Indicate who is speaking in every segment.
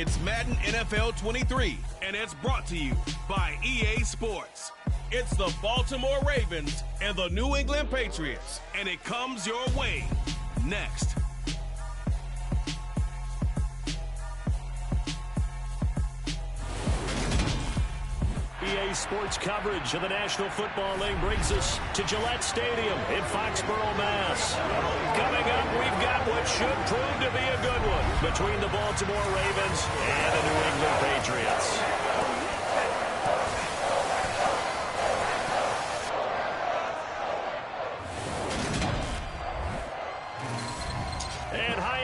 Speaker 1: It's Madden NFL 23, and it's brought to you by EA Sports. It's the Baltimore Ravens and the New England Patriots, and it comes your way next.
Speaker 2: EA Sports coverage of the National Football League brings us to Gillette Stadium in Foxborough, Mass. Coming up, we've got what should prove to be a good one between the Baltimore Ravens and the New England Patriots.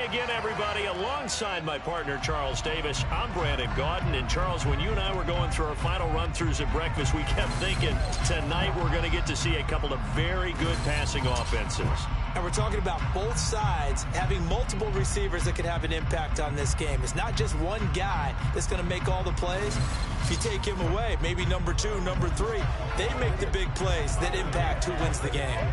Speaker 2: Again, everybody, alongside my partner, Charles Davis, I'm Brandon Gaudin. And, Charles, when you and I were going through our final run-throughs at breakfast, we kept thinking tonight we're going to get to see a couple of very good passing offenses.
Speaker 3: And we're talking about both sides having multiple receivers that could have an impact on this game. It's not just one guy that's going to make all the plays. If you take him away, maybe number 2, number 3, they make the big plays that impact who wins the game.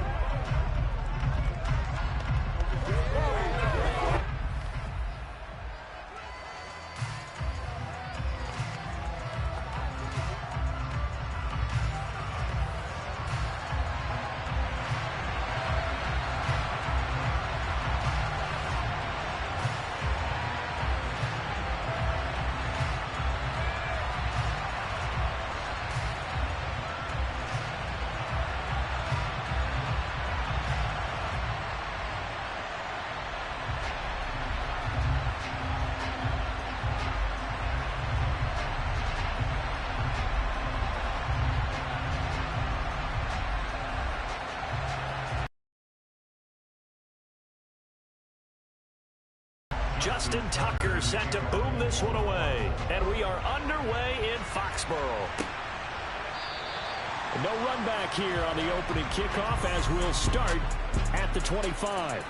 Speaker 2: Justin Tucker set to boom this one away. And we are underway in Foxborough. No run back here on the opening kickoff as we'll start at the 25.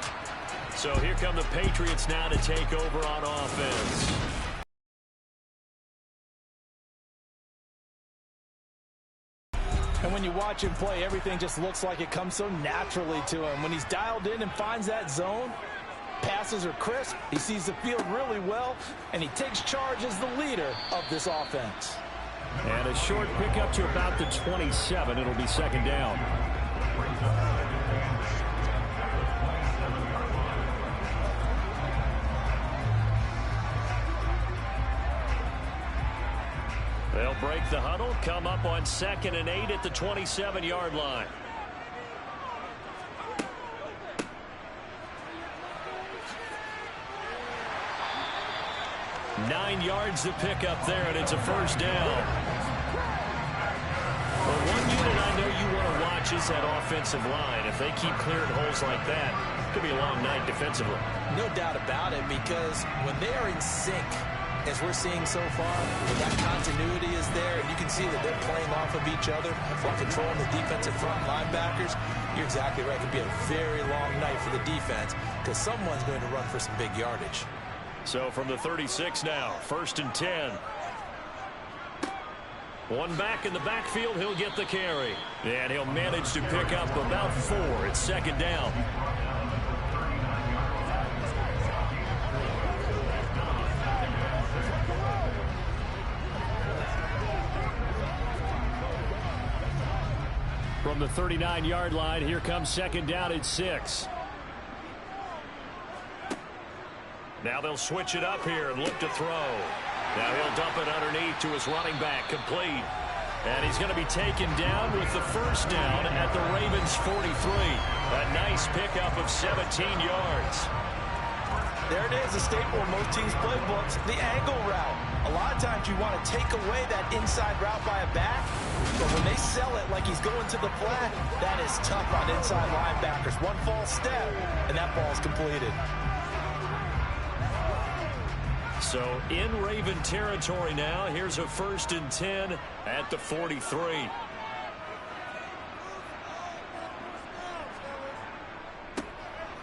Speaker 2: So here come the Patriots now to take over on offense.
Speaker 3: And when you watch him play, everything just looks like it comes so naturally to him. When he's dialed in and finds that zone, passes are crisp, he sees the field really well, and he takes charge as the leader of this offense.
Speaker 2: And a short pickup to about the 27. It'll be second down. They'll break the huddle, come up on 2nd and 8 at the 27-yard line. Nine yards to pick up there, and it's a first down. Well, one unit I know you want to watch is that offensive line. If they keep clearing holes like that, it could be a long night defensively.
Speaker 3: No doubt about it, because when they are in sync, as we're seeing so far, when that continuity is there, and you can see that they're playing off of each other while controlling the defensive front linebackers, you're exactly right. It could be a very long night for the defense because someone's going to run for some big yardage.
Speaker 2: So from the 36 now, 1st and 10. One back in the backfield, he'll get the carry. And he'll manage to pick up about 4. It's second down. From the 39-yard line, here comes second down at 6. Now they'll switch it up here and look to throw. Now he'll dump it underneath to his running back, complete. And he's going to be taken down with the first down at the Ravens' 43. A nice pickup of 17 yards.
Speaker 3: There it is, a staple of most teams' playbooks, the angle route. A lot of times you want to take away that inside route by a back, but when they sell it like he's going to the flat, that is tough on inside linebackers. One false step, and that ball's completed.
Speaker 2: So in Raven territory now, here's a 1st and 10 at the 43.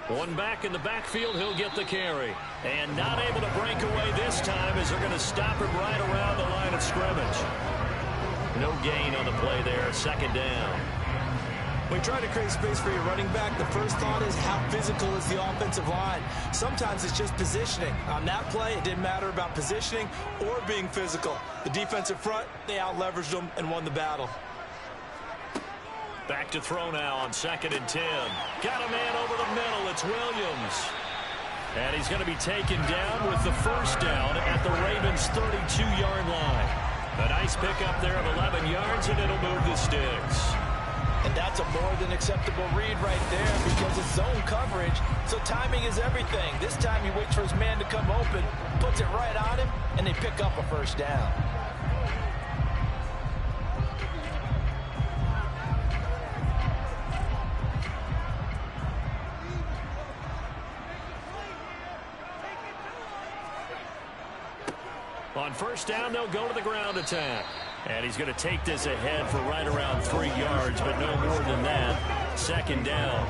Speaker 2: One back in the backfield, he'll get the carry. And not able to break away this time as they're going to stop him right around the line of scrimmage. No gain on the play there, second down.
Speaker 3: When you're trying to create space for your running back, the first thought is how physical is the offensive line. Sometimes it's just positioning. On that play, it didn't matter about positioning or being physical. The defensive front, they out-leveraged them and won the battle.
Speaker 2: Back to throw now on 2nd and 10. Got a man over the middle. It's Williams. And he's going to be taken down with the first down at the Ravens' 32-yard line. A nice pickup there of 11 yards, and it'll move the sticks.
Speaker 3: And that's a more than acceptable read right there because it's zone coverage, so timing is everything. This time he waits for his man to come open, puts it right on him, and they pick up a first down.
Speaker 2: On first down, they'll go to the ground attack. And he's going to take this ahead for right around 3 yards, but no more than that. 2nd down.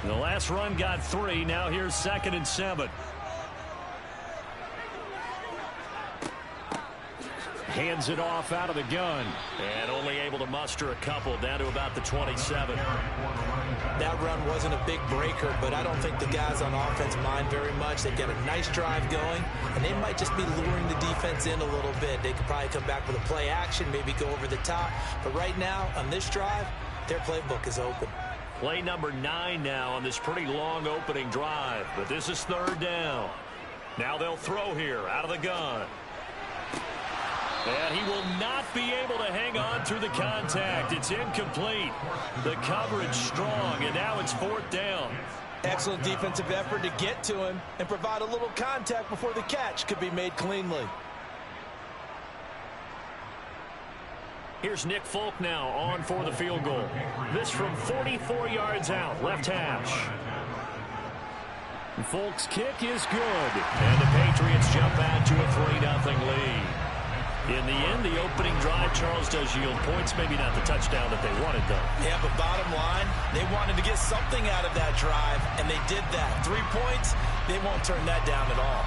Speaker 2: The last run got 3. Now here's 2nd and 7. Hands it off out of the gun. And only able to muster a couple down to about the 27.
Speaker 3: That run wasn't a big breaker, but I don't think the guys on offense mind very much. They've got a nice drive going, and they might just be luring the defense in a little bit. They could probably come back with a play action, maybe go over the top. But right now, on this drive, their playbook is open.
Speaker 2: Play number 9 now on this pretty long opening drive. But this is 3rd down. Now they'll throw here out of the gun. And he will not be able to hang on through the contact. It's incomplete. The coverage strong, and now it's 4th down.
Speaker 3: Excellent defensive effort to get to him and provide a little contact before the catch could be made cleanly.
Speaker 2: Here's Nick Folk now on for the field goal. This from 44 yards out, left hash. Folk's kick is good. And the Patriots jump out to a 3-0 lead. In the end, the opening drive, Charles, does yield points. Maybe not the touchdown that they wanted, though.
Speaker 3: Yeah, but bottom line, they wanted to get something out of that drive, and they did that. 3 points, they won't turn that down at all.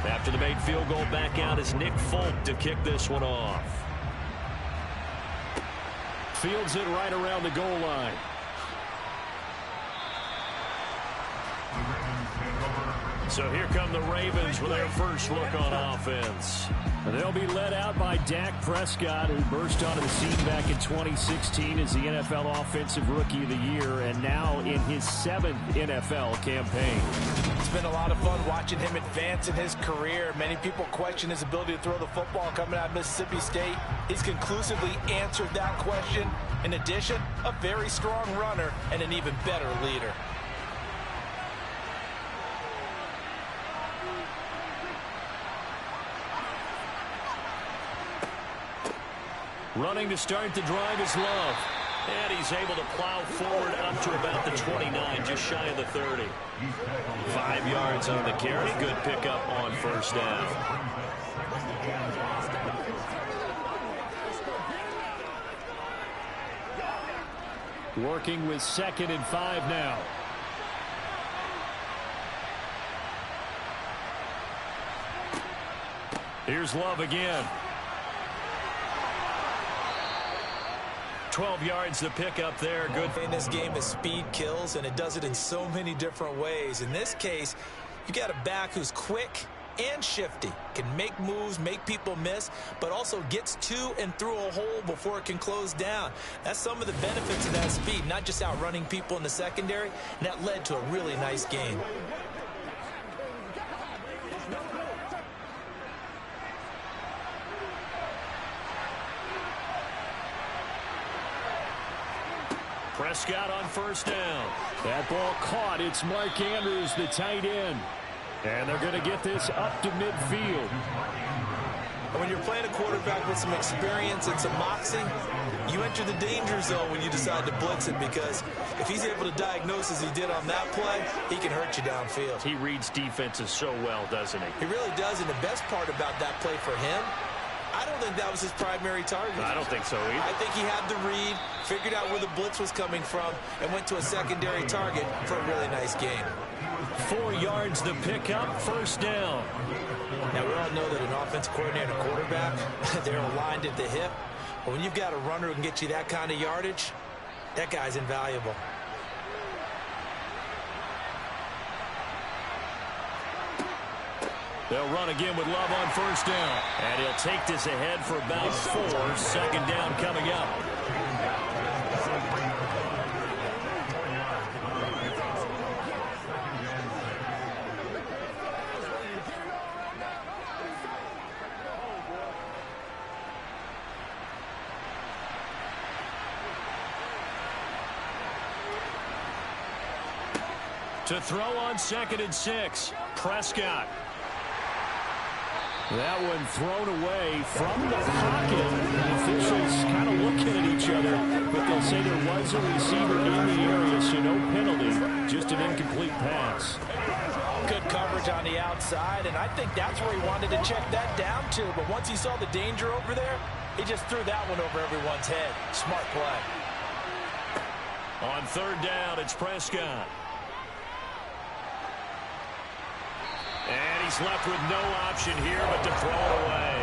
Speaker 2: After the made field goal, back out is Nick Folk to kick this one off. Fields it right around the goal line. So here come the Ravens with their first look on offense. They'll be led out by Dak Prescott, who burst onto the scene back in 2016 as the NFL Offensive Rookie of the Year, and now in his 7th NFL campaign.
Speaker 3: It's been a lot of fun watching him advance in his career. Many people question his ability to throw the football coming out of Mississippi State. He's conclusively answered that question. In addition, a very strong runner and an even better leader.
Speaker 2: Running to start the drive is Love. And he's able to plow forward up to about the 29, just shy of the 30. 5 yards on the carry. Good pickup on first down. Working with 2nd and 5 now. Here's Love again. 12 yards to pick up there. Good.
Speaker 3: In this game is speed kills, and it does it in so many different ways. In this case, you got a back who's quick and shifty, can make moves, make people miss, but also gets to and through a hole before it can close down. That's some of the benefits of that speed, not just outrunning people in the secondary, and that led to a really nice game.
Speaker 2: Prescott on first down. That ball caught. It's Mark Andrews, the tight end. And they're going to get this up to midfield.
Speaker 3: When you're playing a quarterback with some experience and some moxie, you enter the danger zone when you decide to blitz him, because if he's able to diagnose as he did on that play, he can hurt you downfield.
Speaker 2: He reads defenses so well, doesn't he?
Speaker 3: He really does, and the best part about that play for him, I don't think that was his primary target.
Speaker 2: I don't think so either.
Speaker 3: I think he had the read, figured out where the blitz was coming from, and went to a secondary target for a really nice game.
Speaker 2: 4 yards the pickup, first down.
Speaker 3: Now, we all know that an offensive coordinator and a quarterback, they're aligned at the hip. But when you've got a runner who can get you that kind of yardage, that guy's invaluable.
Speaker 2: They'll run again with Love on first down. And he'll take this ahead for about 4. Second down coming up. To throw on 2nd and 6, Prescott. That one thrown away from the pocket. The officials kind of looking at each other, but they'll say there was a receiver in the area, so no penalty, just an incomplete pass.
Speaker 3: Good coverage on the outside, and I think that's where he wanted to check that down to. But once he saw the danger over there, he just threw that one over everyone's head. Smart play.
Speaker 2: On 3rd down, it's Prescott. And he's left with no option here but to throw it away.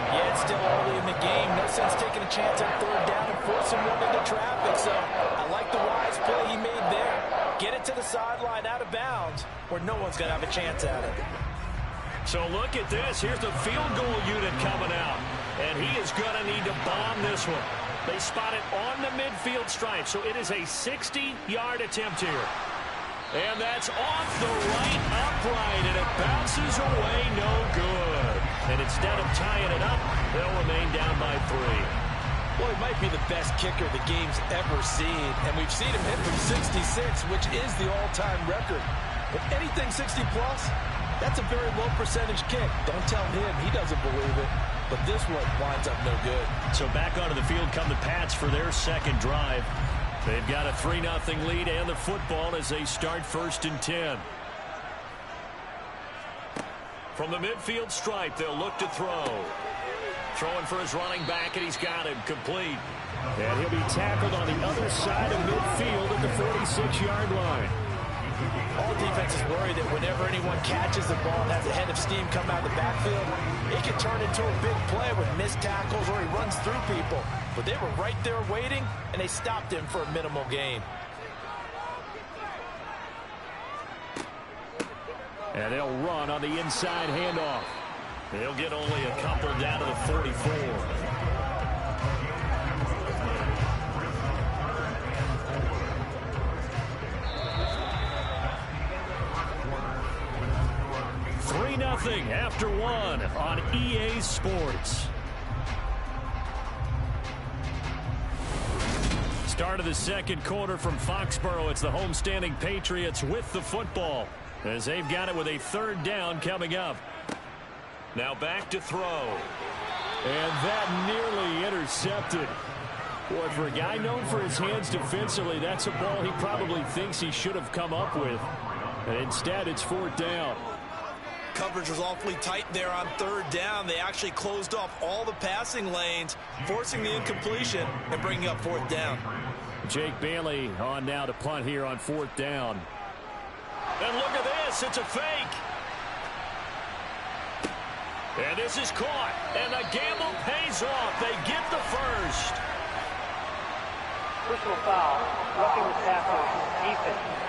Speaker 3: Yeah, it's still early in the game. No sense taking a chance on 3rd down and forcing one into traffic. So I like the wise play he made there. Get it to the sideline out of bounds where no one's going to have a chance at it.
Speaker 2: So look at this. Here's the field goal unit coming out. And he is going to need to bomb this one. They spot it on the midfield stripe. So it is a 60-yard attempt here. And that's off the right upright, and it bounces away, no good. And instead of tying it up, they'll remain down by 3.
Speaker 3: Well, he might be the best kicker the game's ever seen, and we've seen him hit from 66, which is the all-time record. But anything 60-plus, that's a very low percentage kick. Don't tell him he doesn't believe it, but this one winds up no good.
Speaker 2: So back onto the field come the Pats for their second drive. They've got a 3-0 lead and the football as they start 1st and 10. From the midfield stripe, they'll look to throw. Throwing for his running back, and he's got him complete. And he'll be tackled on the other side of midfield at the 46-yard line.
Speaker 3: All defenses worry that whenever anyone catches the ball and has a head of steam come out of the backfield, it can turn into a big play with missed tackles or he runs through people. But they were right there waiting, and they stopped him for a minimal gain.
Speaker 2: And they'll run on the inside handoff. They'll get only a couple down to the 44. Nothing after 1 on EA Sports. Start of the second quarter from Foxborough. It's the homestanding Patriots with the football as they've got it with a 3rd down coming up. Now back to throw. And that nearly intercepted. Boy, for a guy known for his hands defensively, that's a ball he probably thinks he should have come up with. And instead, it's 4th down.
Speaker 3: Coverage was awfully tight there on 3rd down. They actually closed off all the passing lanes, forcing the incompletion and bringing up 4th down.
Speaker 2: Jake Bailey on now to punt here on 4th down. And look at this. It's a fake. And this is caught. And the gamble pays off. They get the first.
Speaker 4: Personal foul. Roughing the passer. Defense.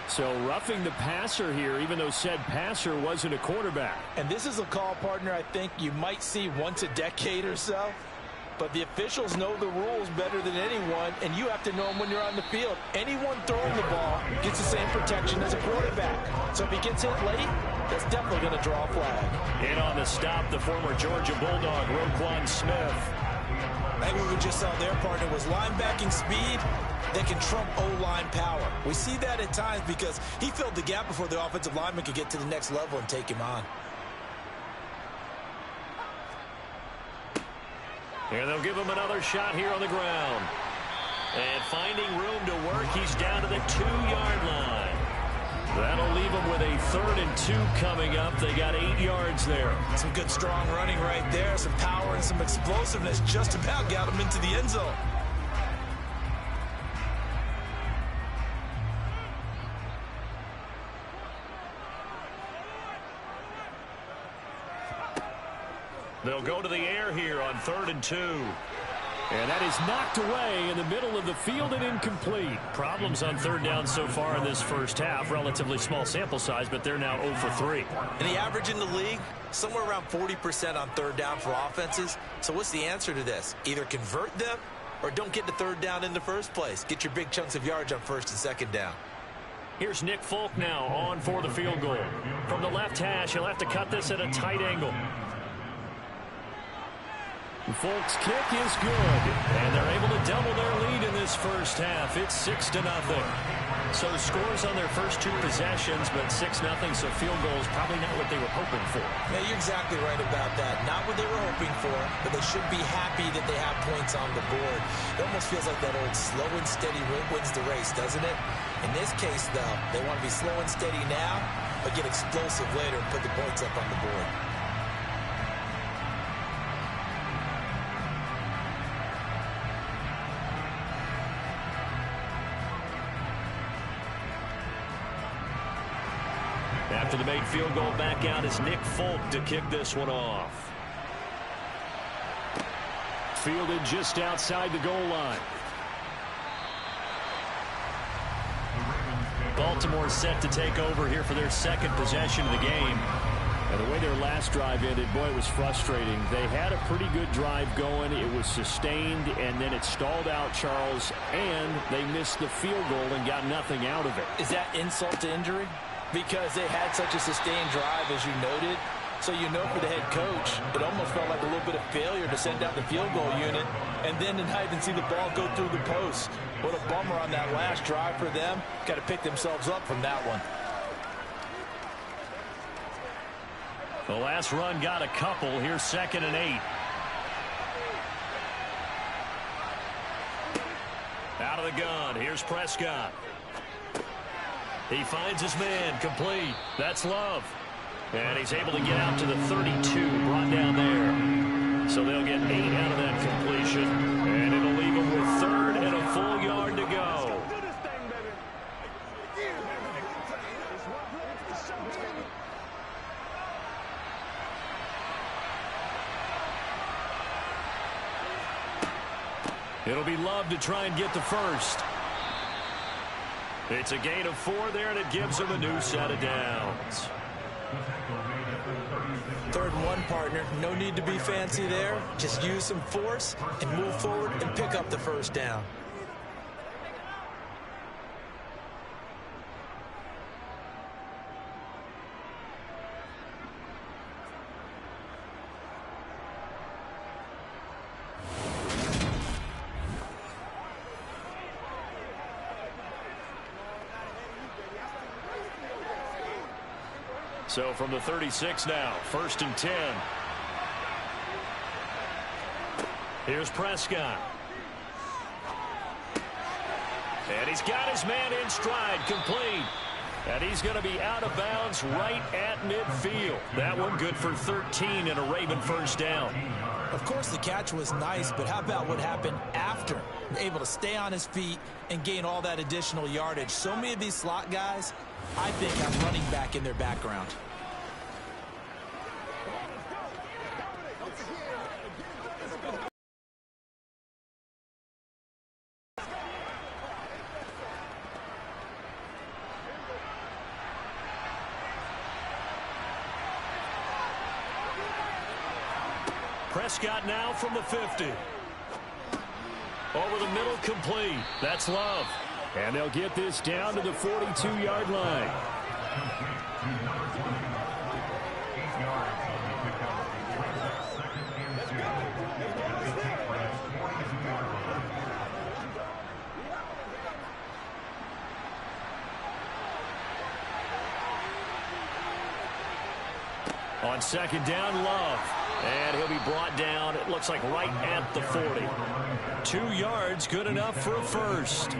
Speaker 2: So roughing the passer here, even though said passer wasn't a quarterback.
Speaker 3: And this is a call, partner, I think you might see once a decade or so. But the officials know the rules better than anyone, and you have to know them when you're on the field. Anyone throwing the ball gets the same protection as a quarterback. So if he gets hit late, that's definitely going to draw a flag.
Speaker 2: In on the stop, the former Georgia Bulldog, Roquan Smith.
Speaker 3: I think what we just saw there, partner, was linebacking speed that can trump O-line power. We see that at times because he filled the gap before the offensive lineman could get to the next level and take him on.
Speaker 2: And they'll give him another shot here on the ground. And finding room to work, he's down to the 2-yard line. That'll leave them with a 3rd and 2 coming up. They got 8 yards there.
Speaker 3: Some good strong running right there. Some power and some explosiveness just about got him into the end zone.
Speaker 2: They'll go to the air here on 3rd and 2. And that is knocked away in the middle of the field and incomplete. Problems on 3rd down so far in this first half. Relatively small sample size, but they're now 0 for 3.
Speaker 3: And the average in the league, somewhere around 40% on 3rd down for offenses. So what's the answer to this? Either convert them or don't get to 3rd down in the first place. Get your big chunks of yards on 1st and 2nd down.
Speaker 2: Here's Nick Folk now on for the field goal. From the left hash, he'll have to cut this at a tight angle. Folk's kick is good, and they're able to double their lead in this first half. It's 6-0. So scores on their first 2 possessions, but 6-0, so field goal is probably not what they were hoping for.
Speaker 3: Yeah, you're exactly right about that. Not what they were hoping for, but they should be happy that they have points on the board. It almost feels like that old slow and steady wins the race, doesn't it? In this case, though, they want to be slow and steady now, but get explosive later and put the points up on the board.
Speaker 2: After the made field goal, back out is Nick Folk to kick this one off. Fielded just outside the goal line. Baltimore set to take over here for their 2nd possession of the game. And the way their last drive ended, boy, it was frustrating. They had a pretty good drive going. It was sustained, and then it stalled out, Charles, and they missed the field goal and got nothing out of it.
Speaker 3: Is that insult to injury? Because they had such a sustained drive, as you noted. So you know for the head coach, it almost felt like a little bit of failure to send out the field goal unit and then to not even see the ball go through the post. What a bummer on that last drive for them. Got to pick themselves up from that one.
Speaker 2: The last run got a couple. Here's 2nd and 8. Out of the gun. Here's Prescott. He finds his man, complete. That's Love. And he's able to get out to the 32, brought down there. So they'll get 8 out of that completion. And it'll leave them with 3rd and a full yard to go. It'll be Love to try and get the first. It's a gain of 4 there, and it gives them a new set of downs.
Speaker 3: 3rd and 1, partner. No need to be fancy there. Just use some force and move forward and pick up the 1st down.
Speaker 2: So from the 36 now, 1st and 10. Here's Prescott. And he's got his man in stride, complete. And he's going to be out of bounds right at midfield. That one good for 13 and a Raven 1st down.
Speaker 3: Of course, the catch was nice, but how about what happened after? Able to stay on his feet and gain all that additional yardage. So many of these slot guys, I think, have running back in their background.
Speaker 2: Prescott now from the 50. Over the middle, complete. That's Love. And they'll get this down to the 42-yard line. On second down, Love. And he'll be brought down, it looks like right at the 40. 2 yards, good enough for a first.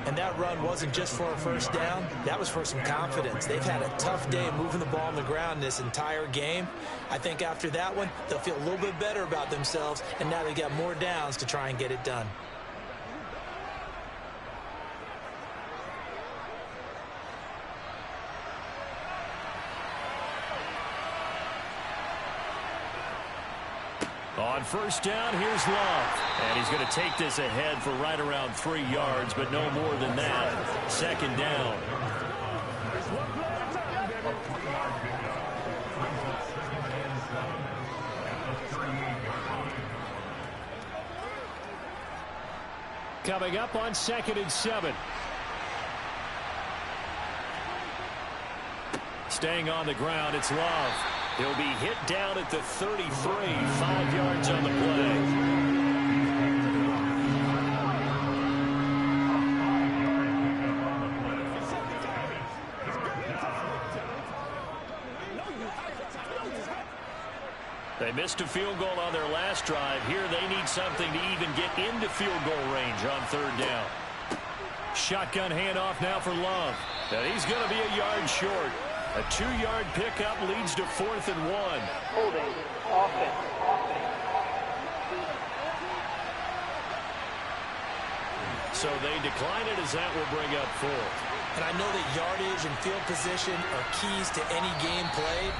Speaker 3: And that run wasn't just for a first down. That was for some confidence. They've had a tough day moving the ball on the ground this entire game. I think after that one, they'll feel a little bit better about themselves, and now they got more downs to try and get it done.
Speaker 2: On first down, here's Love. And he's going to take this ahead for right around 3 yards, but no more than that. Second down. Coming up on 2nd and 7. Staying on the ground, it's Love. He'll be hit down at the 33, 5 yards on the play. They missed a field goal on their last drive. Here they need something to even get into field goal range on 3rd down. Shotgun handoff now for Love. And he's going to be a yard short. A 2-yard pickup leads to 4th and 1.
Speaker 4: Holding, offense.
Speaker 3: So they decline it as that will bring up 4th. And I know that yardage and field position are keys to any game played,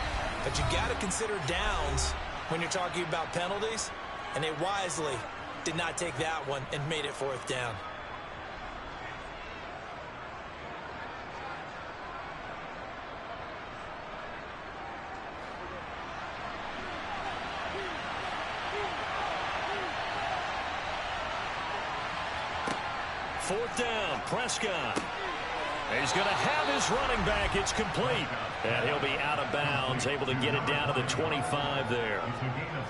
Speaker 3: but you got to consider downs when you're talking about penalties, and they wisely did not take that one and made it 4th down.
Speaker 2: Fourth down, Prescott. He's going to have his running back. It's complete. And he'll be out of bounds, able to get it down to the 25 there.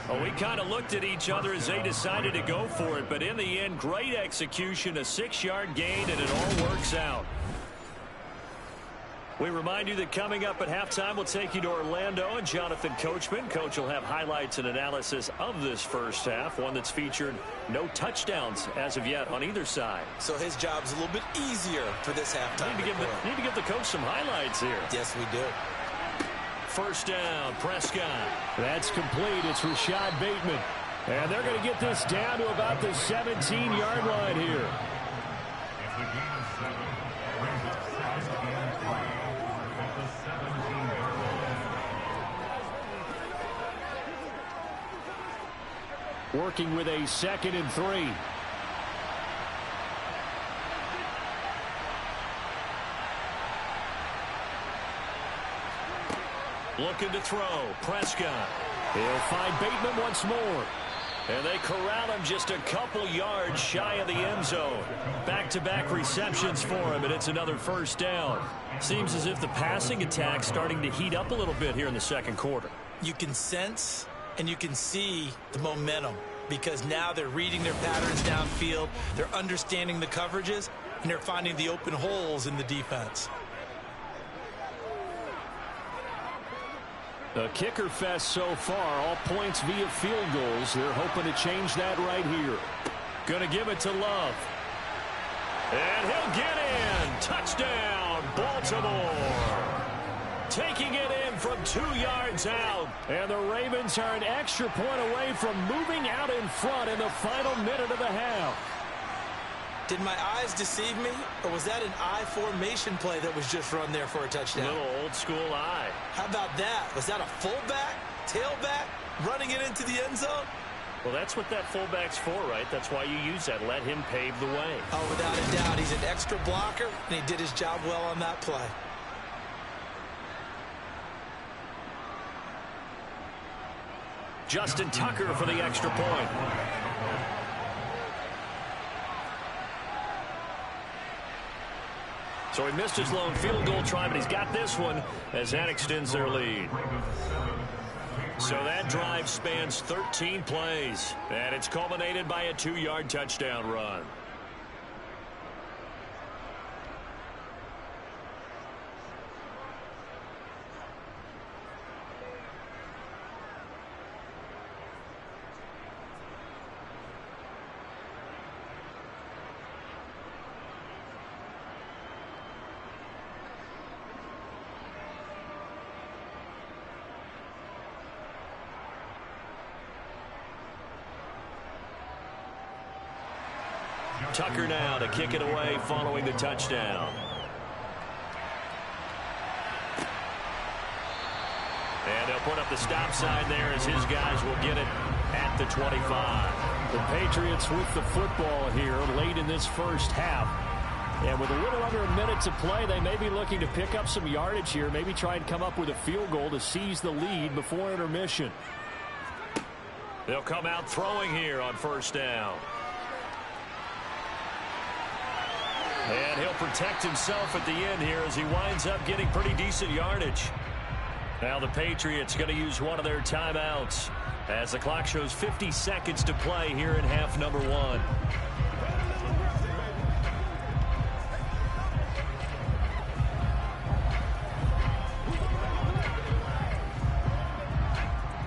Speaker 2: Well, we kind of looked at each other as they decided to go for it. But in the end, great execution, a 6-yard gain, and it all works out. We remind you that coming up at halftime, we'll take you to Orlando and Jonathan Coachman. Coach will have highlights and analysis of this first half, one that's featured no touchdowns as of yet on either side.
Speaker 3: So his job's a little bit easier for this halftime.
Speaker 2: Need to give the coach some highlights here.
Speaker 3: Yes, we do.
Speaker 2: First down, Prescott. That's complete. It's Rashad Bateman. And they're going to get this down to about the 17-yard line here. Working with a 2nd and 3. Looking to throw. Prescott. He'll find Bateman once more. And they corral him just a couple yards shy of the end zone. Back-to-back receptions for him, and it's another first down. Seems as if the passing attack's starting to heat up a little bit here in the second quarter.
Speaker 3: You can sense and you can see the momentum because now they're reading their patterns downfield, they're understanding the coverages, and they're finding the open holes in the defense.
Speaker 2: The kicker fest so far, all points via field goals. They're hoping to change that right here. Gonna give it to Love. And he'll get in. Touchdown, Baltimore. Taking it in from 2 yards out. And the Ravens are an extra point away from moving out in front in the final minute of the half.
Speaker 3: Did my eyes deceive me, or was that an I formation play that was just run there for a touchdown?
Speaker 2: Little old school eye.
Speaker 3: How about that? Was that a fullback, tailback, running it into the end zone?
Speaker 2: Well, that's what that fullback's for, right? That's why you use that. Let him pave the way.
Speaker 3: Oh, without a doubt. He's an extra blocker, and he did his job well on that play.
Speaker 2: Justin Tucker for the extra point. So he missed his lone field goal try, but he's got this one as that extends their lead. So that drive spans 13 plays, and it's culminated by a 2-yard touchdown run. Tucker now to kick it away following the touchdown. And they'll put up the stop sign there as his guys will get it at the 25.
Speaker 5: The Patriots with the football here late in this first half. And with a little under a minute to play, they may be looking to pick up some yardage here, maybe try and come up with a field goal to seize the lead before intermission.
Speaker 2: They'll come out throwing here on first down. And he'll protect himself at the end here as he winds up getting pretty decent yardage. Now the Patriots going to use one of their timeouts as the clock shows 50 seconds to play here in half number 1.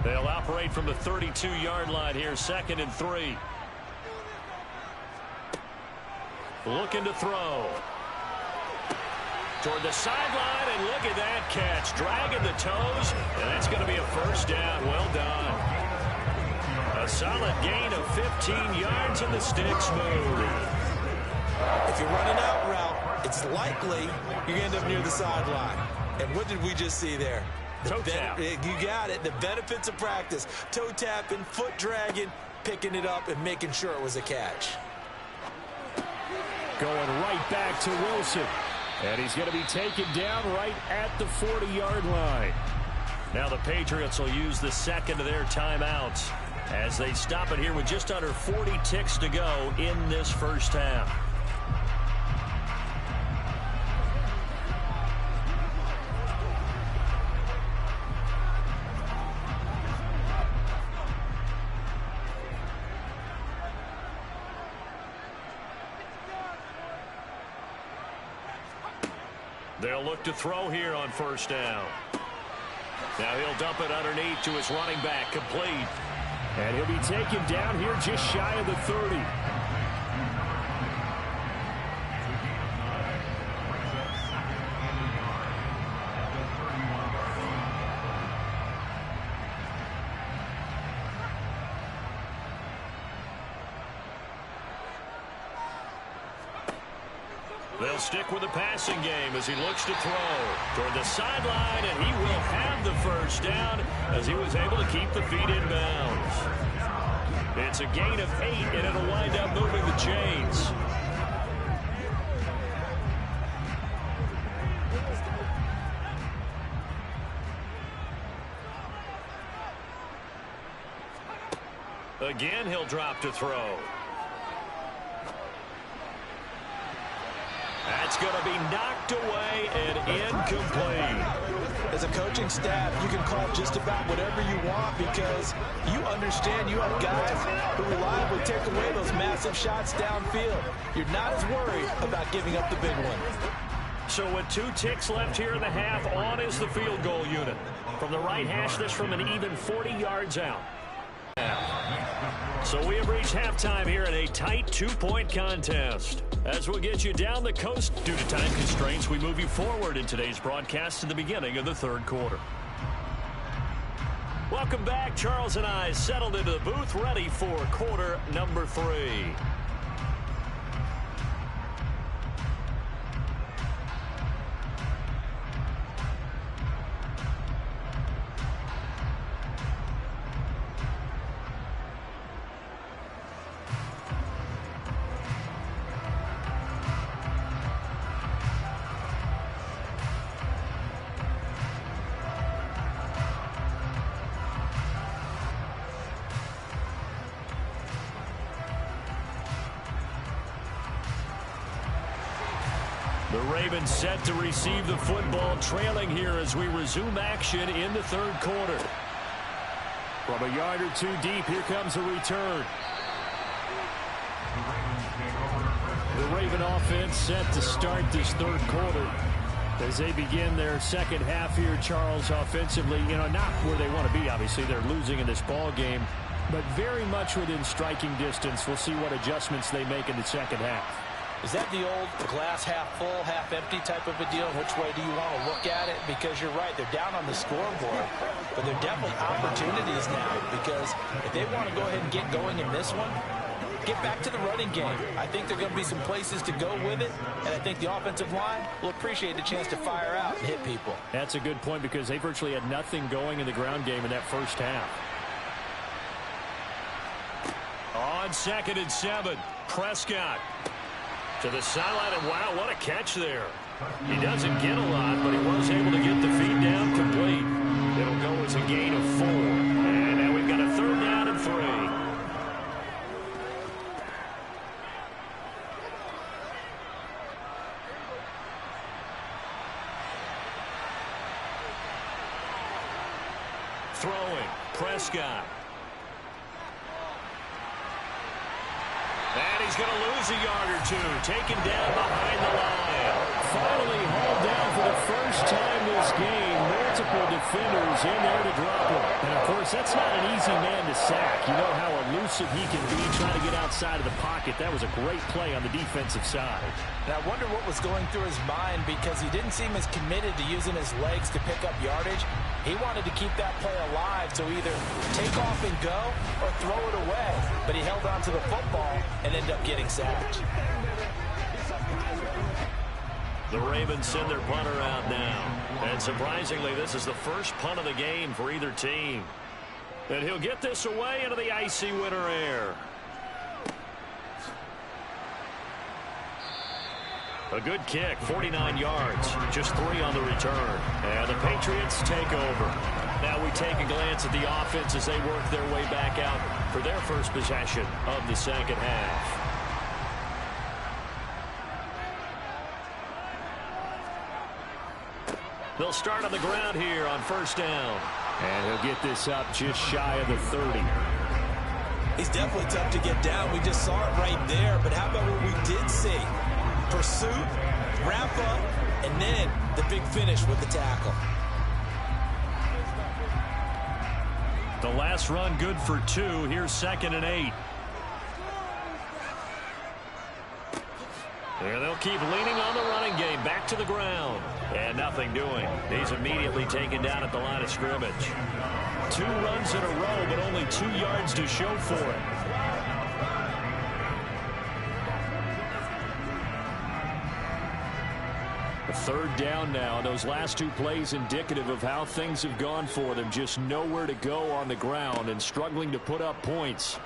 Speaker 2: They'll operate from the 32-yard line here, 2nd and 3. Looking to throw. Toward the sideline, and look at that catch. Dragging the toes, and that's going to be a first down. Well done. A solid gain of 15 yards, and the sticks move.
Speaker 3: If you're running out route, it's likely you're going to end up near the sideline. And what did we just see there?
Speaker 2: Toe tap.
Speaker 3: You got it. The benefits of practice. Toe tapping, foot dragging, picking it up, and making sure it was a catch.
Speaker 5: Going right back to Wilson. And he's going to be taken down right at the 40-yard line.
Speaker 2: Now the Patriots will use the second of their timeouts as they stop it here with just under 40 ticks to go in this first half. They'll look to throw here on first down. Now he'll dump it underneath to his running back, complete.
Speaker 5: And he'll be taken down here just shy of the 30.
Speaker 2: They'll stick with the passing game as he looks to throw toward the sideline, and he will have the first down as he was able to keep the feet in bounds. It's a gain of 8, and it'll wind up moving the chains. Again, he'll drop to throw. That's going to be knocked away and incomplete.
Speaker 3: As a coaching staff, you can call just about whatever you want because you understand you have guys who reliably take away those massive shots downfield. You're not as worried about giving up the big one.
Speaker 2: So with 2 ticks left here in the half, on is the field goal unit. From the right hash, this from an even 40 yards out. So we have reached halftime here in a tight 2-point contest. As we'll get you down the coast due to time constraints, we move you forward in today's broadcast to the beginning of the third quarter. Welcome back. Charles and I settled into the booth, ready for quarter number 3. The Ravens set to receive the football, trailing here as we resume action in the third quarter.
Speaker 5: From a yard or 2 deep, here comes a return. The Raven offense set to start this third quarter as they begin their second half here, Charles, offensively. You know, not where they want to be, obviously. They're losing in this ball game, but very much within striking distance. We'll see what adjustments they make in the second half.
Speaker 3: Is that the old glass half full, half empty type of a deal? Which way do you want to look at it? Because you're right, they're down on the scoreboard, but they're definitely opportunities now because if they want to go ahead and get going in this one, get back to the running game. I think there are going to be some places to go with it, and I think the offensive line will appreciate the chance to fire out and hit people.
Speaker 5: That's a good point because they virtually had nothing going in the ground game in that first half. On 2nd and 7, Prescott to the sideline, and wow, what a catch there. He doesn't get a lot, but he was able to get the feed down complete. It'll go as a gain of 4. And now we've got a 3rd down and 3. Throwing, Prescott. And he's going to lose a yard or 2. Taken down behind the line. Finally hauled down for the first time this game. Multiple defenders in there to drop him. And, of course, that's not an easy man to sack. You know how elusive he can be trying to get outside of the pocket. That was a great play on the defensive side.
Speaker 3: And I wonder what was going through his mind because he didn't seem as committed to using his legs to pick up yardage. He wanted to keep that play alive to either take off and go or throw it away. But he held on to the football and ended up getting sacked.
Speaker 5: The Ravens send their punter out now. And surprisingly, this is the first punt of the game for either team. And he'll get this away into the icy winter air. A good kick, 49 yards, just 3 on the return. And the Patriots take over. Now we take a glance at the offense as they work their way back out for their first possession of the second half. They'll start on the ground here on 1st down. And he'll get this up just shy of the 30.
Speaker 3: He's definitely tough to get down. We just saw it right there. But how about what we did see? Pursuit, wrap up, and then the big finish with the tackle.
Speaker 5: The last run good for 2. Here's 2nd and 8. And they'll keep leaning on the running game. Back to the ground. And nothing doing. He's immediately taken down at the line of scrimmage. 2 runs in a row, but only 2 yards to show for it. A 3rd down now. Those last 2 plays indicative of how things have gone for them. Just nowhere to go on the ground and struggling to put up points.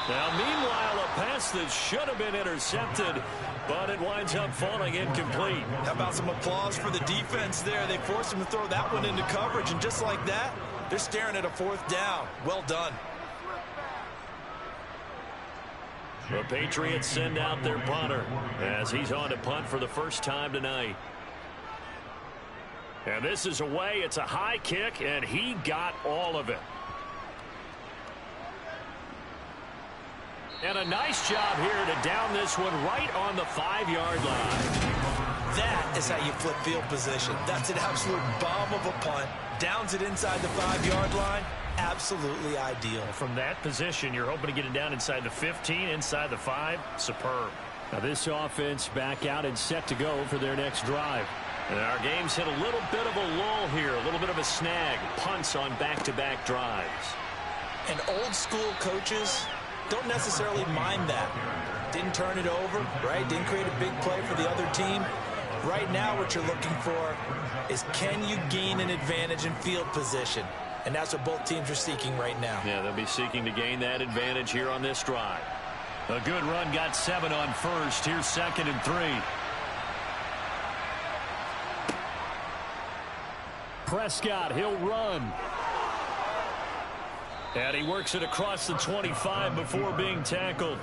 Speaker 5: Now, meanwhile, a pass that should have been intercepted, but it winds up falling incomplete.
Speaker 3: How about some applause for the defense there? They forced him to throw that one into coverage, and just like that, they're staring at a 4th down. Well done.
Speaker 5: The Patriots send out their punter as he's on to punt for the first time tonight. And this is away. It's a high kick, and he got all of it. And a nice job here to down this one right on the 5-yard line.
Speaker 3: That is how you flip field position. That's an absolute bomb of a punt. Downs it inside the 5-yard line. Absolutely ideal.
Speaker 5: From that position, you're hoping to get it down inside the 15, inside the 5. Superb. Now this offense back out and set to go for their next drive. And our game's hit a little bit of a lull here, a little bit of a snag. Punts on back-to-back drives.
Speaker 3: And old school coaches don't necessarily mind that. Didn't turn it over, right? Didn't create a big play for the other team. Right now what you're looking for is can you gain an advantage in field position? And that's what both teams are seeking right now.
Speaker 5: Yeah, they'll be seeking to gain that advantage here on this drive. A good run got 7 on 1st. Here's 2nd and 3. Prescott, he'll run. And he works it across the 25 before being tackled.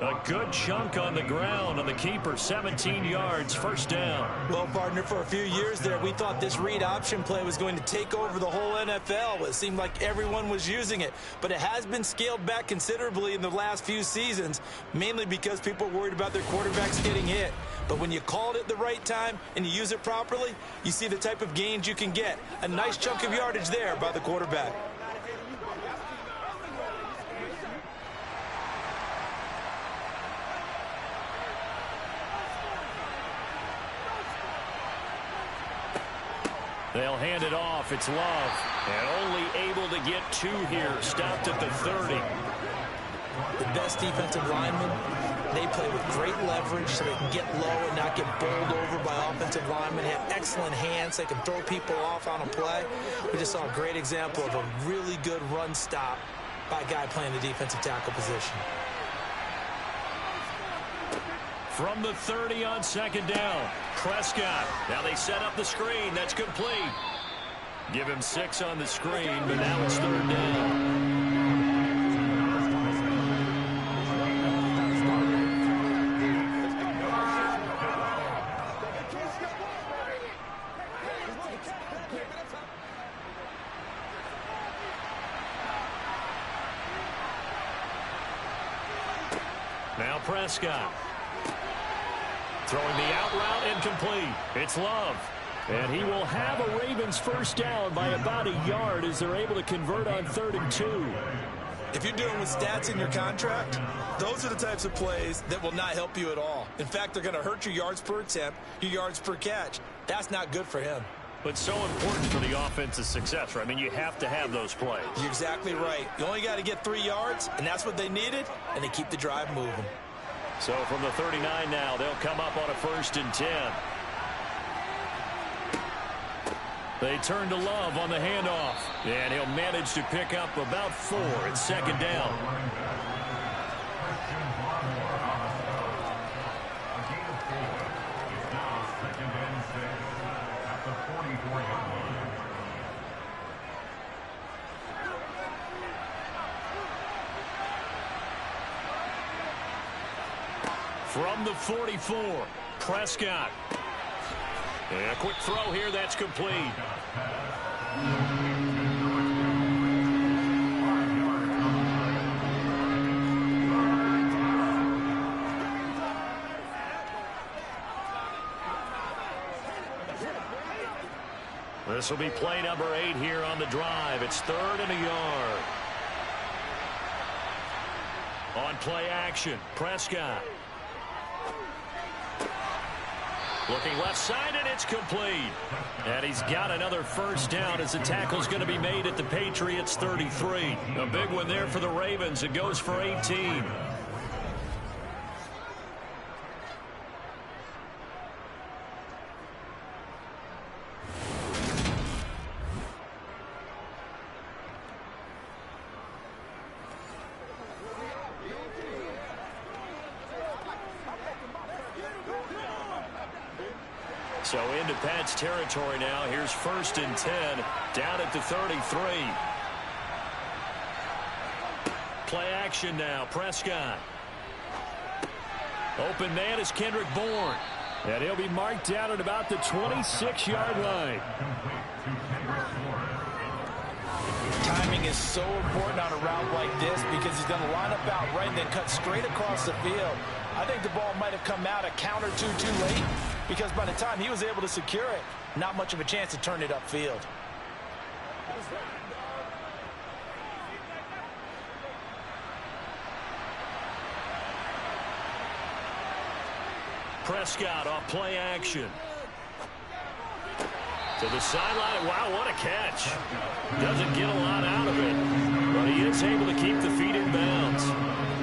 Speaker 5: A good chunk on the ground on the keeper, 17 yards, 1st down.
Speaker 3: Well, partner, for a few years there, we thought this read option play was going to take over the whole NFL. It seemed like everyone was using it, but it has been scaled back considerably in the last few seasons, mainly because people are worried about their quarterbacks getting hit. But when you call it at the right time and you use it properly, you see the type of gains you can get. A nice chunk of yardage there by the quarterback.
Speaker 5: They'll hand it off. It's Love. And only able to get 2 here. Stopped at the 30.
Speaker 3: The best defensive linemen, they play with great leverage so they can get low and not get bowled over by offensive linemen. They have excellent hands. They can throw people off on a play. We just saw a great example of a really good run stop by a guy playing the defensive tackle position.
Speaker 5: From the 30 on second down, Prescott. Now they set up the screen. That's complete. Give him 6 on the screen, but now it's third down. Now Prescott. Throwing the out route incomplete. It's Love. And he will have a Ravens first down by about a yard as they're able to convert on 3rd and 2.
Speaker 3: If you're dealing with stats in your contract, those are the types of plays that will not help you at all. In fact, they're going to hurt your yards per attempt, your yards per catch. That's not good for him.
Speaker 5: But so important for the offense's success, right? I mean, you have to have those plays.
Speaker 3: You're exactly right. You only got to get 3 yards, and that's what they needed, and they keep the drive moving.
Speaker 5: So from the 39 now, they'll come up on a 1st and 10. They turn to Love on the handoff, and he'll manage to pick up about 4 at second down. From the 44, Prescott. And a quick throw here, that's complete. This will be play number 8 here on the drive. It's 3rd and a yard. On play action, Prescott. Looking left side, and it's complete. And he's got another first down as the tackle's going to be made at the Patriots' 33. A big one there for the Ravens. It goes for 18. So into Pat's territory now. Here's 1st and 10 down at the 33. Play action now. Prescott. Open man is Kendrick Bourne. And he'll be marked down at about the 26-yard line.
Speaker 3: Timing is so important on a route like this because he's going to line up out right and then cut straight across the field. I think the ball might have come out a count or two too late because by the time he was able to secure it, not much of a chance to turn it upfield.
Speaker 5: Prescott off play action. To the sideline. Wow, what a catch. Doesn't get a lot out of it, but he is able to keep the feet in bounds.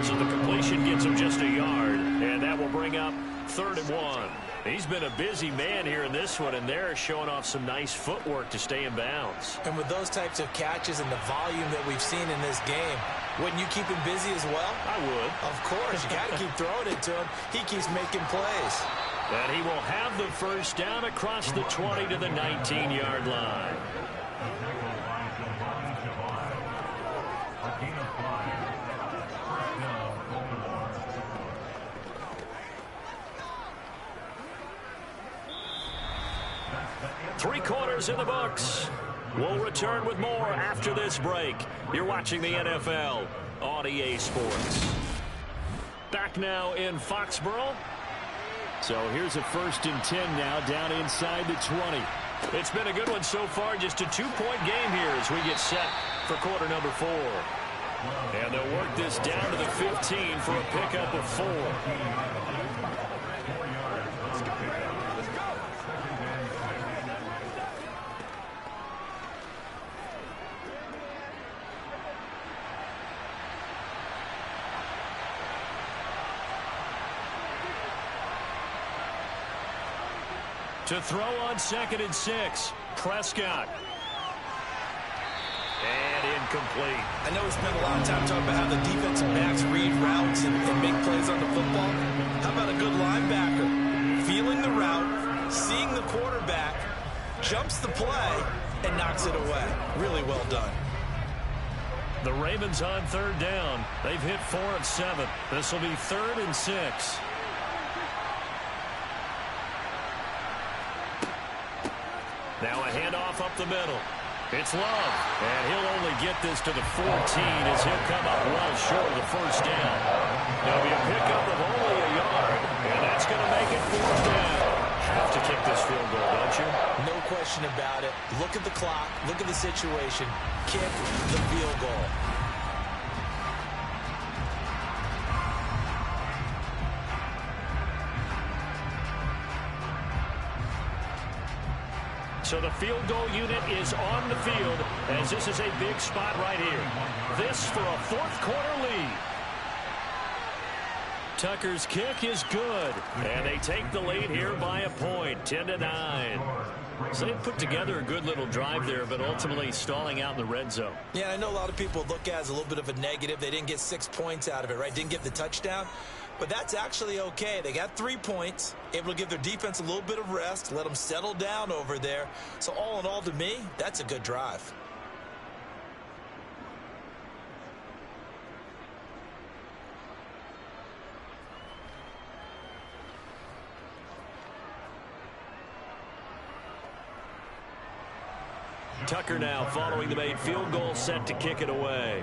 Speaker 5: So the completion gets him just a yard, and that will bring up 3rd and 1. He's been a busy man here in this one, and they're showing off some nice footwork to stay in bounds.
Speaker 3: And with those types of catches and the volume that we've seen in this game, wouldn't you keep him busy as well?
Speaker 5: I would.
Speaker 3: Of course. You got to keep throwing it to him. He keeps making plays.
Speaker 5: And he will have the first down across the 20 to the 19-yard line. Three quarters in the books. We'll return with more after this break. You're watching the NFL on EA Sports. Back now in Foxborough. So here's a 1st and 10 now down inside the 20. It's been a good one so far. Just a 2-point game here as we get set for quarter number 4. And they'll work this down to the 15 for a pickup of 4. To throw on 2nd and 6. Prescott. And incomplete.
Speaker 3: I know we spent a lot of time talking about how the defensive backs read routes and make plays on the football. How about a good linebacker? Feeling the route, seeing the quarterback, jumps the play, and knocks it away. Really well done.
Speaker 5: The Ravens on 3rd down. They've hit 4 of 7. This will be 3rd and 6. Now a handoff up the middle. It's Love, and he'll only get this to the 14 as he'll come up well short of the first down. There'll be a pickup of only a yard, and that's going to make it 4th down. Have to kick this field goal, don't you?
Speaker 3: No question about it. Look at the clock. Look at the situation. Kick the field goal.
Speaker 5: So the field goal unit is on the field as this is a big spot right here. This for a 4th quarter lead. Tucker's kick is good, and they take the lead here by a point, 10-9. So they put together a good little drive there, but ultimately stalling out in the red zone.
Speaker 3: Yeah, I know a lot of people look at it as a little bit of a negative. They didn't get 6 points out of it, right? Didn't get the touchdown. But that's actually okay. They got 3 points, able to give their defense a little bit of rest, let them settle down over there. So all in all, to me, that's a good drive.
Speaker 5: Tucker now following the made field goal, set to kick it away.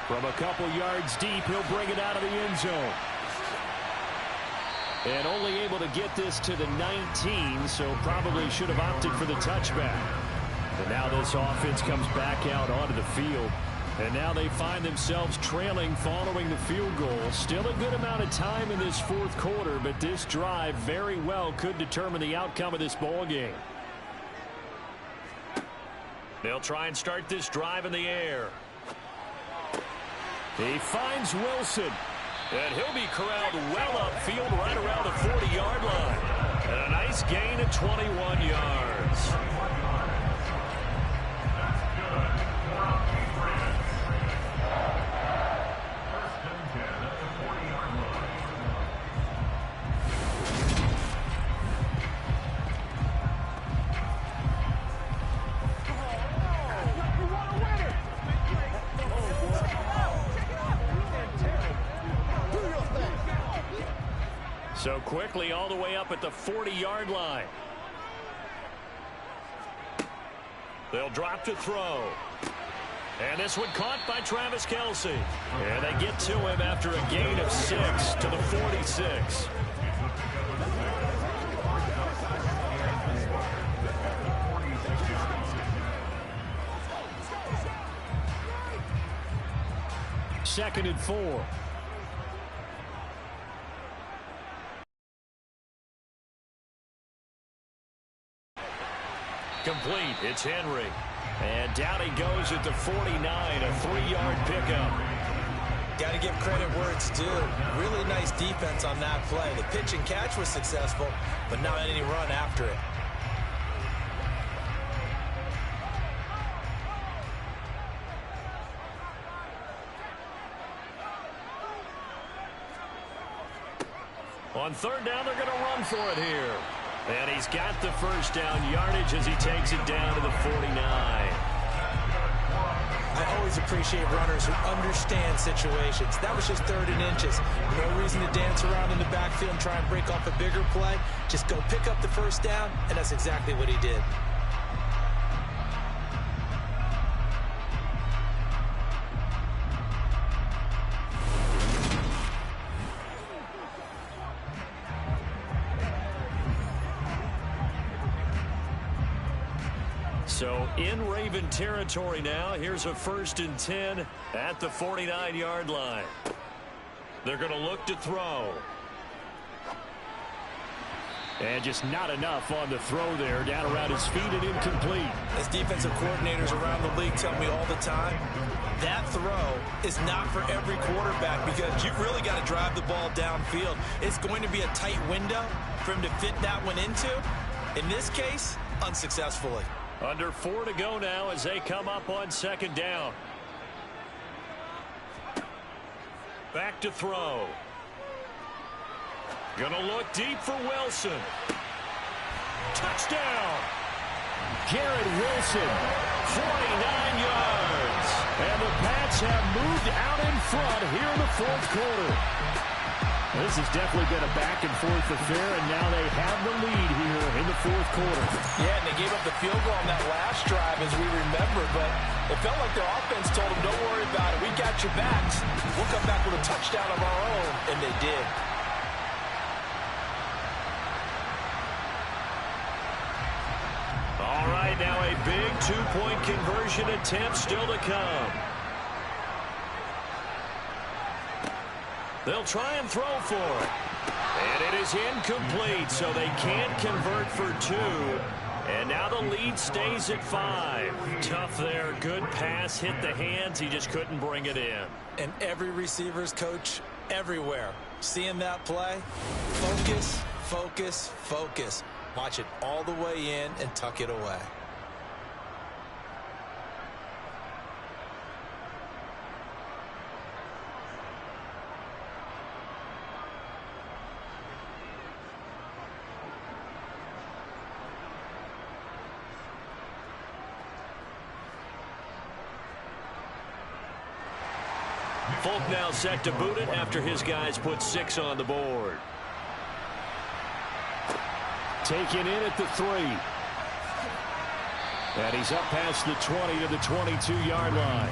Speaker 5: From a couple yards deep, he'll bring it out of the end zone. And only able to get this to the 19, so probably should have opted for the touchback. And now this offense comes back out onto the field. And now they find themselves trailing following the field goal. Still a good amount of time in this 4th quarter, but this drive very well could determine the outcome of this ball game. They'll try and start this drive in the air. He finds Wilson, and he'll be corralled well upfield right around the 40-yard line. And a nice gain of 21 yards. So quickly all the way up at the 40-yard line. They'll drop to throw. And this one caught by Travis Kelce. And they get to him after a gain of 6 to the 46. Second and 4. Complete. It's Henry. And down he goes at the 49, a 3-yard pickup.
Speaker 3: Got to give credit where it's due. Really nice defense on that play. The pitch and catch was successful, but not any run after it.
Speaker 5: On 3rd down, they're going to run for it here. And he's got the first down yardage as he takes it down to the 49.
Speaker 3: I always appreciate runners who understand situations. That was just 3rd and inches. No reason to dance around in the backfield and try and break off a bigger play. Just go pick up the first down, and that's exactly what he did.
Speaker 5: So in Raven territory now, here's a 1st and 10 at the 49-yard line. They're going to look to throw. And just not enough on the throw there. Down around his feet and incomplete.
Speaker 3: As defensive coordinators around the league tell me all the time, that throw is not for every quarterback because you've really got to drive the ball downfield. It's going to be a tight window for him to fit that one into. In this case, unsuccessfully.
Speaker 5: Under 4 to go now as they come up on second down. Back to throw. Gonna look deep for Wilson. Touchdown! Garrett Wilson, 49 yards. And the Pats have moved out in front here in the fourth quarter. This has definitely been a back-and-forth affair, and now they have the lead here in the fourth quarter.
Speaker 3: Yeah, and they gave up the field goal on that last drive, as we remember, but it felt like their offense told them, don't worry about it, we got your backs. We'll come back with a touchdown of our own, and they did.
Speaker 5: All right, now a big two-point conversion attempt still to come. They'll try and throw for it. And it is incomplete, so they can't convert for 2. And now the lead stays at 5. Tough there. Good pass. Hit the hands. He just couldn't bring it in.
Speaker 3: And every receiver's coach everywhere. Seeing that play, focus, focus, focus. Watch it all the way in and tuck it away.
Speaker 5: Folk now set to boot it after his guys put 6 on the board. Taken in at the 3. And he's up past the 20 to the 22-yard line.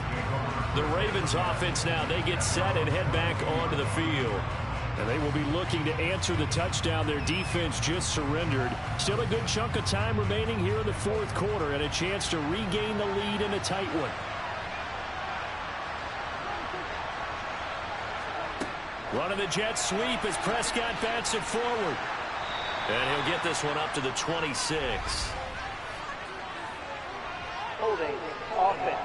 Speaker 5: The Ravens offense now, they get set and head back onto the field. And they will be looking to answer the touchdown their defense just surrendered. Still a good chunk of time remaining here in the fourth quarter and a chance to regain the lead in a tight one. Running the jet sweep as Prescott bats it forward. And he'll get this one up to the 26.
Speaker 4: Holding offense.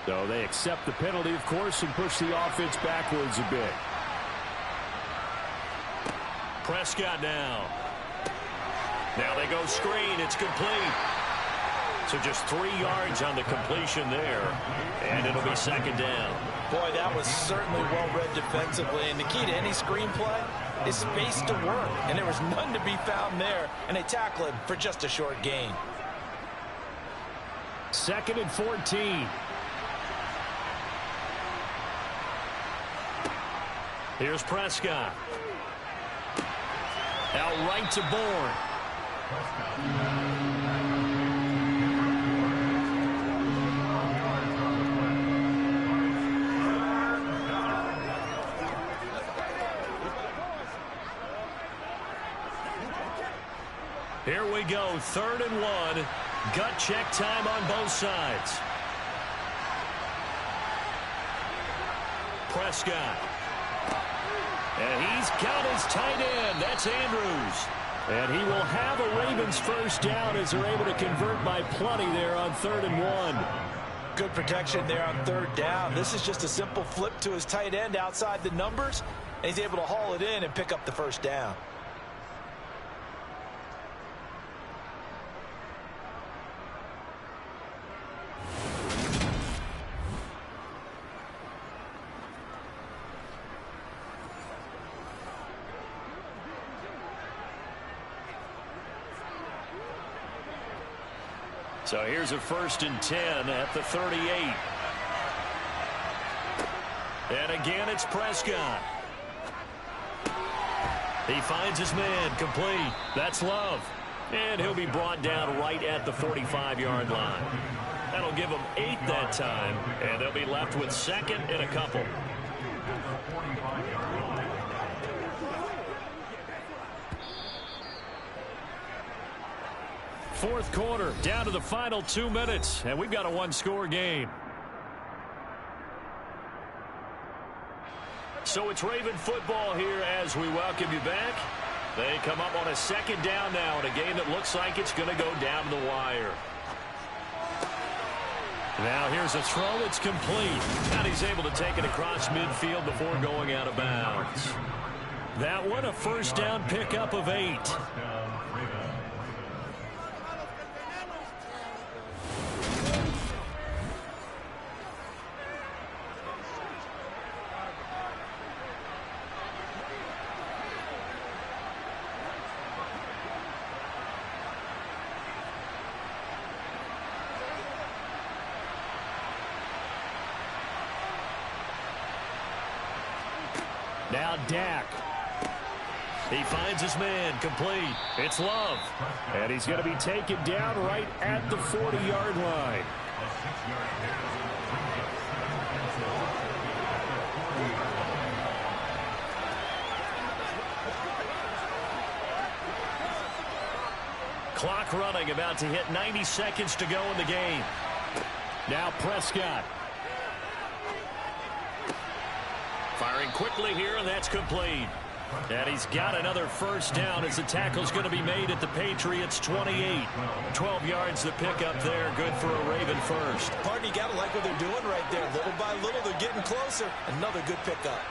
Speaker 5: So they accept the penalty, of course, and push the offense backwards a bit. Prescott now. Now they go screen. It's complete. So just 3 yards on the completion there. And it'll be second down.
Speaker 3: Boy, that was certainly well-read defensively. And the key to any screenplay is space to work. And there was none to be found there. And they tackle him for just a short gain.
Speaker 5: 2nd and 14. Here's Prescott. Out right to Bourne. Here we go, 3rd and 1. Gut check time on both sides. Prescott. And he's got his tight end. That's Andrews. And he will have a Ravens first down as they're able to convert by plenty there on 3rd and 1.
Speaker 3: Good protection there on 3rd down. This is just a simple flip to his tight end outside the numbers. And he's able to haul it in and pick up the first down.
Speaker 5: So here's a 1st and 10 at the 38. And again, it's Prescott. He finds his man, complete. That's Love. And he'll be brought down right at the 45-yard line. That'll give them 8 that time, and they'll be left with 2nd and a couple. Fourth quarter, down to the final 2 minutes, and we've got a 1-score game.
Speaker 2: So it's Raven football here as we welcome you back. They come up on a second down now in a game that looks like it's going to go down to the wire. Now here's a throw. It's complete. And he's able to take it across midfield before going out of bounds. That one a first down pickup of 8. Now Dak. He finds his man, complete. It's Love. And he's going to be taken down right at the 40-yard line. Clock running, about to hit 90 seconds to go in the game. Now Prescott. Firing quickly here, and that's complete. And he's got another first down as the tackle's going to be made at the Patriots' 28. 12 yards to pick up there. Good for a Raven first.
Speaker 3: Partner, you got to like what they're doing right there. Little by little, they're getting closer. Another good pickup.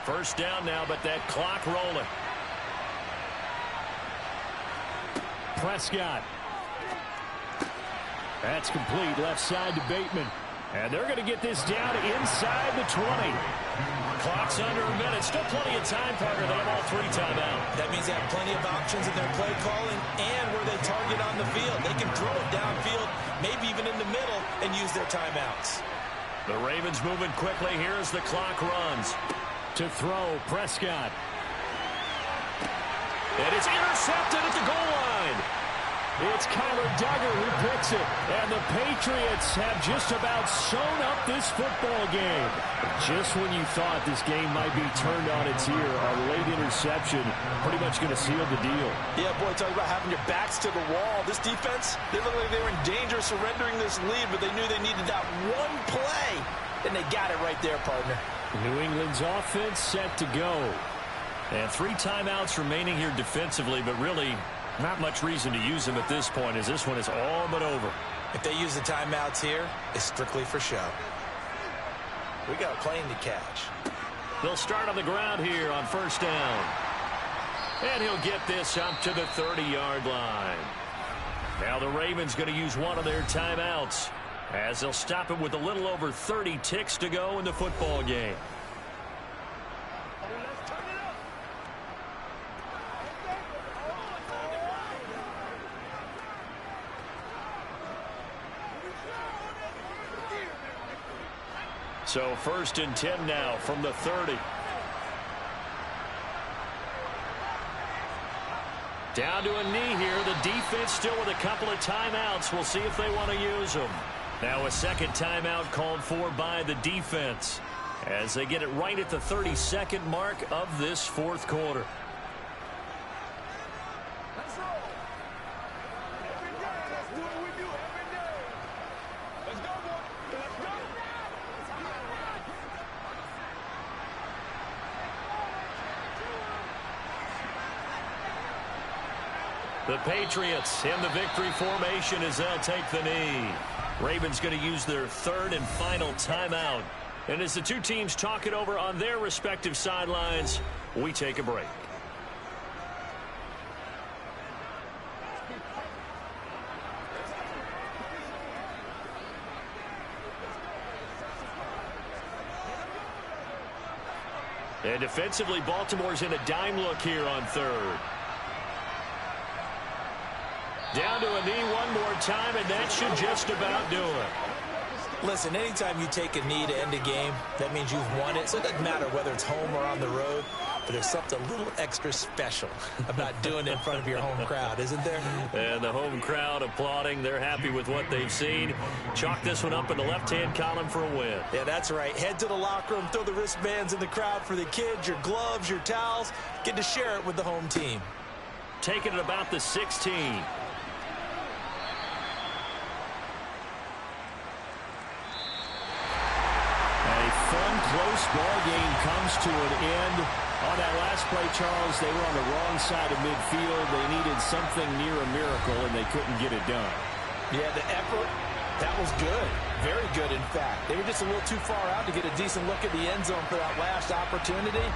Speaker 2: First down now, but that clock rolling. Prescott. That's complete. Left side to Bateman. And they're going to get this down inside the 20. Clock's under a minute. Still plenty of time, partner. They have all 3 timeouts.
Speaker 3: That means they have plenty of options in their play calling and where they target on the field. They can throw it downfield, maybe even in the middle, and use their timeouts.
Speaker 2: The Ravens moving quickly here as the clock runs. To throw, Prescott. And it's intercepted at the goal line. It's Kyler Duggar who picks it. And the Patriots have just about sewn up this football game. Just when you thought this game might be turned on its ear, a late interception pretty much going to seal the deal.
Speaker 3: Yeah, boy, talk about having your backs to the wall. This defense, they look like they were in danger of surrendering this lead, but they knew they needed that one play. And they got it right there, partner.
Speaker 2: New England's offense set to go. And 3 timeouts remaining here defensively, but really not much reason to use them at this point as this one is all but over.
Speaker 3: If they use the timeouts here, it's strictly for show. We got a plane to catch.
Speaker 2: They'll start on the ground here on first down. And he'll get this up to the 30-yard line. Now the Ravens going to use one of their timeouts as they'll stop it with a little over 30 ticks to go in the football game. So first and 10 now from the 30. Down to a knee here. The defense still with a couple of timeouts. We'll see if they want to use them. Now a second timeout called for by the defense as they get it right at the 32nd mark of this fourth quarter. The Patriots in the victory formation as they'll take the knee. Ravens going to use their third and final timeout. And as the two teams talk it over on their respective sidelines, we take a break. And defensively, Baltimore's in a dime look here on third. Down to a knee one more time, and that should just about do it.
Speaker 3: Listen, anytime you take a knee to end a game, that means you've won it. So it doesn't matter whether it's home or on the road, but there's something a little extra special about doing it in front of your home crowd, isn't there?
Speaker 2: And the home crowd applauding. They're happy with what they've seen. Chalk this one up in the left-hand column for a win.
Speaker 3: Yeah, that's right. Head to the locker room, throw the wristbands in the crowd for the kids, your gloves, your towels. Get to share it with the home team.
Speaker 2: Taking it about the 16.
Speaker 5: close ball game comes to an end. On that last play, Charles, they were on the wrong side of midfield. They needed something near a miracle, and they couldn't get it done.
Speaker 3: Yeah, the effort, that was good. Very good, in fact. They were just a little too far out to get a decent look at the end zone for that last opportunity.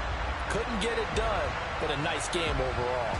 Speaker 3: Couldn't get it done, but a nice game overall.